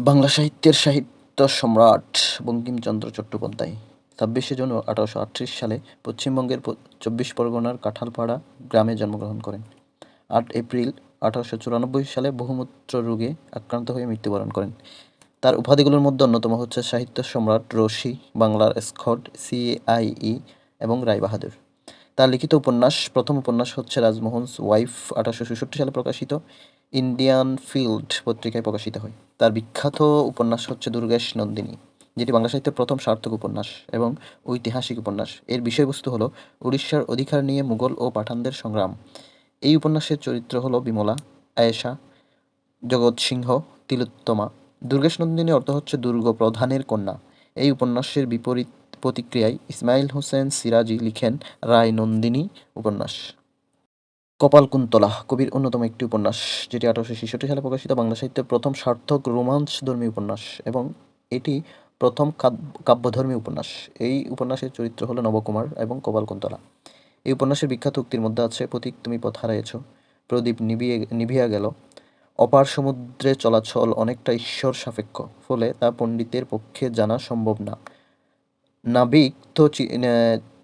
বাংলা সাহিত্যের সাহিত্য সম্রাট বঙ্কিমচন্দ্র চট্টোপাধ্যায় 26শে জুন 1838 সালে পশ্চিমবঙ্গের 24 পরগনার কাঁঠালপাড়া গ্রামে জন্মগ্রহণ করেন। 8 এপ্রিল 1894 সালে বহুমূত্র রোগে আক্রান্ত হয়ে মৃত্যুবরণ করেন। তার উপাধিগুলোর মধ্যে অন্যতম হচ্ছে সাহিত্য সম্রাট, রসি, বাংলার স্কট, CIE এবং রায়বাহাদুর। তার লিখিত উপন্যাস, প্রথম উপন্যাস হচ্ছে রাজমোহনস ওয়াইফ, 1866 সালে প্রকাশিত, ইন্ডিয়ান ফিল্ড পত্রিকায় প্রকাশিত হয়। তার বিখ্যাত উপন্যাস হচ্ছে দুর্গেশ নন্দিনী, যেটি বাংলা সাহিত্যের প্রথম সার্থক উপন্যাস এবং ঐতিহাসিক উপন্যাস। এর বিষয়বস্তু হলো উড়িষ্যার অধিকার নিয়ে মুঘল ও পাঠানদের সংগ্রাম। এই উপন্যাসের চরিত্র হলো বিমলা, আয়েশা, জগৎ সিংহ, তিলোত্তমা। দুর্গেশ নন্দিনী অর্থ হচ্ছে দুর্গ প্রধানের কন্যা। এই উপন্যাসের বিপরীত প্রতিক্রিয়ায় ইসমাইল হোসেন সিরাজি লিখেন রায় নন্দিনী উপন্যাস। কপালকুন্তলা কবির অন্যতম একটি উপন্যাস, যেটি 1866 সালে প্রকাশিত, বাংলা সাহিত্যের প্রথম সার্থক রোমান্সধর্মী উপন্যাস এবং এটি প্রথম কাব্যধর্মী উপন্যাস। এই উপন্যাসের চরিত্র হলো নবকুমার এবং কপালকুন্তলা। এই উপন্যাসের বিখ্যাত উক্তির মধ্যে আছে, পথিক তুমি পথ হারাইয়াছ, প্রদীপ নিভিয়া গেল, অপার সমুদ্রে চলাচল অনেকটা ঈশ্বর সাপেক্ষ, ফলে তা পণ্ডিতের পক্ষে জানা সম্ভব না, নাবিক তো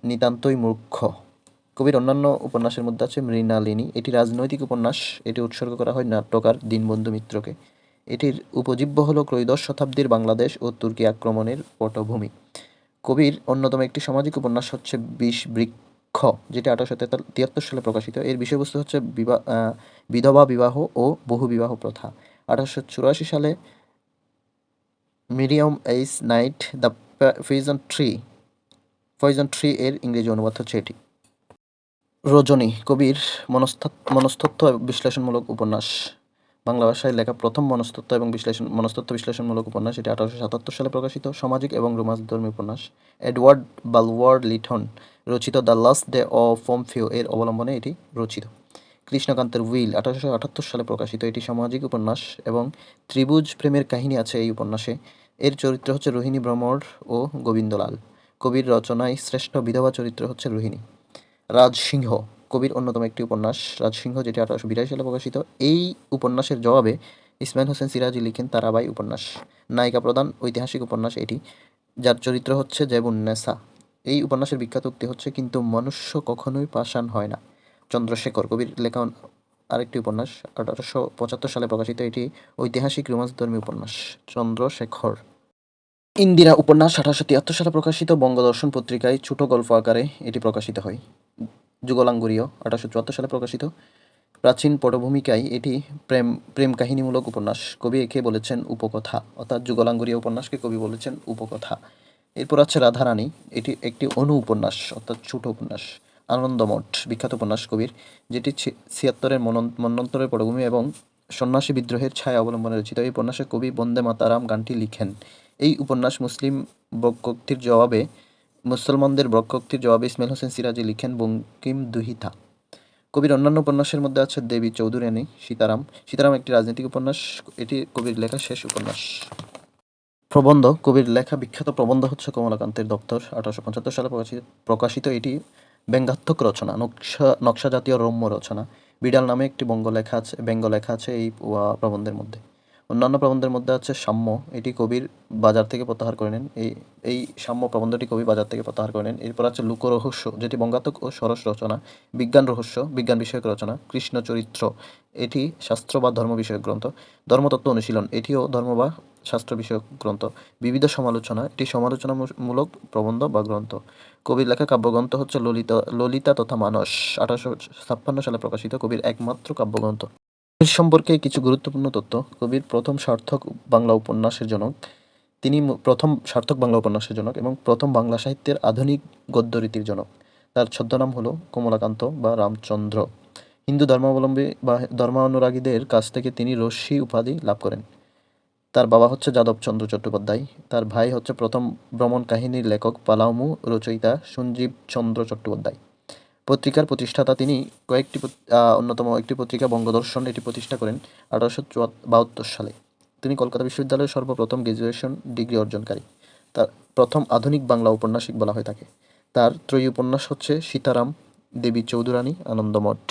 নিতান্তই মূর্খ। কবির অন্যান্য উপন্যাসের মধ্যে আছে মৃণালিনী, এটি রাজনৈতিক উপন্যাস, এটি উৎসর্গ করা হয় নাট্যকার দীনবন্ধু মিত্রকে। এটির উপজীব্য হল ত্রয়োদশ শতাব্দীর বাংলাদেশ ও তুর্কি আক্রমণের পটভূমি। কবির অন্যতম একটি সামাজিক উপন্যাস হচ্ছে বিষবৃক্ষ, যেটি 1873 সালে প্রকাশিত। এর বিষয়বস্তু হচ্ছে বিধবা বিবাহ ও বহুবিবাহ প্রথা। 1884 সালে Miriam S Knight the Poison Tree এর ইংরেজি অনুবাদ হচ্ছে এটি। রজনী কবির মনস্তত্ত্ব বিশ্লেষণমূলক উপন্যাস, বাংলা ভাষায় লেখা প্রথম মনস্তত্ত্ব বিশ্লেষণমূলক উপন্যাস। এটি 1877 সালে প্রকাশিত, সামাজিক এবং রোমান্সধর্মী উপন্যাস। এডওয়ার্ড বালওয়ার লিটন রচিত দ্য লাস্ট ডে অফ পমফ্রিও এর অবলম্বনে এটি রচিত। কৃষ্ণকান্তের উইল 1878 সালে প্রকাশিত, এটি সামাজিক উপন্যাস এবং ত্রিভুজ প্রেমের কাহিনী আছে এই উপন্যাসে। এর চরিত্র হচ্ছে রোহিণী ভ্রমর ও গোবিন্দলাল। কবির রচনায় শ্রেষ্ঠ বিধবা চরিত্র হচ্ছে রোহিণী। রাজসিংহ কবির অন্যতম একটি উপন্যাস, রাজসিংহ, যেটি 1882 সালে প্রকাশিত। এই উপন্যাসের জবাবে ইসমাইল হোসেন সিরাজি লিখেন তারাবাই উপন্যাস। নায়িকা প্রধান ঐতিহাসিক উপন্যাস এটি, যার চরিত্র হচ্ছে জেবুন্নেসা। এই উপন্যাসের বিখ্যাত উক্তি হচ্ছে, কিন্তু মনুষ্য কখনোই পাষাণ হয় না। চন্দ্রশেখর কবির লেখা আরেকটি উপন্যাস, 1875 সালে প্রকাশিত, এটি ঐতিহাসিক রোমান্সধর্মী উপন্যাস। চন্দ্রশেখর। ইন্দিরা উপন্যাস 1873 সালে প্রকাশিত, বঙ্গদর্শন পত্রিকায় ছোট গল্প আকারে এটি প্রকাশিত হয়। যুগলাঙ্গুরীয় 1874 সালে প্রকাশিত, প্রাচীন পটভূমিকায় এটি প্রেম কাহিনীমূলক উপন্যাস। কবি একে বলেছেন উপকথা, অর্থাৎ যুগলাঙ্গুরীয় উপন্যাসকে কবি বলেছেন উপকথা। এরপর আছে রাধারানী, এটি একটি অনু উপন্যাস অর্থাৎ ছোট উপন্যাস। আনন্দমঠ বিখ্যাত উপন্যাস কবির, যেটি 76-এর মন্বন্তরের পটভূমি এবং সন্ন্যাসী বিদ্রোহের ছায়া অবলম্বনে রচিত। এই উপন্যাসে কবি বন্দে মাতারাম গানটি লিখেন। এই উপন্যাস মুসলমানদের বক্রোক্তির জবাবে ইসমাইল হোসেন সিরাজি লিখেন বঙ্কিম দুহিতা। কবির অন্যান্য উপন্যাসের মধ্যে আছে দেবী চৌধুরানী, সীতারাম একটি রাজনৈতিক উপন্যাস, এটি কবির লেখা শেষ উপন্যাস। প্রবন্ধ কবির লেখা বিখ্যাত প্রবন্ধ হচ্ছে কমলাকান্তের দপ্তর, 1875 সালে প্রকাশিত। এটি ব্যঙ্গাত্মক রচনা, নকশা জাতীয় রম্য রচনা। বিড়াল নামে একটি ব্যঙ্গ লেখা আছে এই প্রবন্ধের মধ্যে। অন্যান্য প্রবন্ধের মধ্যে আছে সাম্য, এটি কবির বাজার থেকে প্রত্যাহার করে নেন। এই সাম্য প্রবন্ধটি কবি বাজার থেকে প্রত্যাহার করে নেন। এরপর আছে লোকরহস্য, যেটি বঙ্গাত্মক ও সরস রচনা। বিজ্ঞান রহস্য, বিজ্ঞান বিষয়ক রচনা। কৃষ্ণ চরিত্র, এটি শাস্ত্র বা ধর্ম বিষয়ক গ্রন্থ। ধর্মতত্ত্ব অনুশীলন, এটিও ধর্ম বা শাস্ত্র বিষয়ক গ্রন্থ। বিবিধ সমালোচনা, এটি সমালোচনামূলক প্রবন্ধ বা গ্রন্থ। কবির লেখা কাব্যগ্রন্থ হচ্ছে ললিতা তথা মানস, 1856 সালে প্রকাশিত, কবির একমাত্র কাব্যগ্রন্থ। কবির সম্পর্কে কিছু গুরুত্বপূর্ণ তথ্য। কবির প্রথম সার্থক বাংলা উপন্যাসের জনক, তিনি প্রথম সার্থক বাংলা উপন্যাসের জনক এবং প্রথম বাংলা সাহিত্যের আধুনিক গদ্যরীতির জনক। তার ছদ্মনাম হলো কমলাকান্ত বা রামচন্দ্র। হিন্দু ধর্মাবলম্বী বা ধর্মানুরাগীদের কাছ থেকে তিনি রশ্মি উপাধি লাভ করেন। তার বাবা হচ্ছে যাদবচন্দ্র চট্টোপাধ্যায়, তার ভাই হচ্ছে প্রথম ভ্রমণ কাহিনীর লেখক পালামু রচয়িতা সঞ্জীব চন্দ্র চট্টোপাধ্যায়। পত্রিকার প্রতিষ্ঠাতা তিনি। অন্যতম একটি পত্রিকা বঙ্গদর্শন, এটি প্রতিষ্ঠা করেন 1872 সালে। তিনি কলকাতা বিশ্ববিদ্যালয়ের সর্বপ্রথম গ্র্যাজুয়েশন ডিগ্রি অর্জনকারী। তার প্রথম আধুনিক বাংলা ঔপন্যাসিক বলা হয়ে থাকে। তার ত্রয়ী উপন্যাস হচ্ছে সীতারাম, দেবী চৌধুরানী, আনন্দমঠ।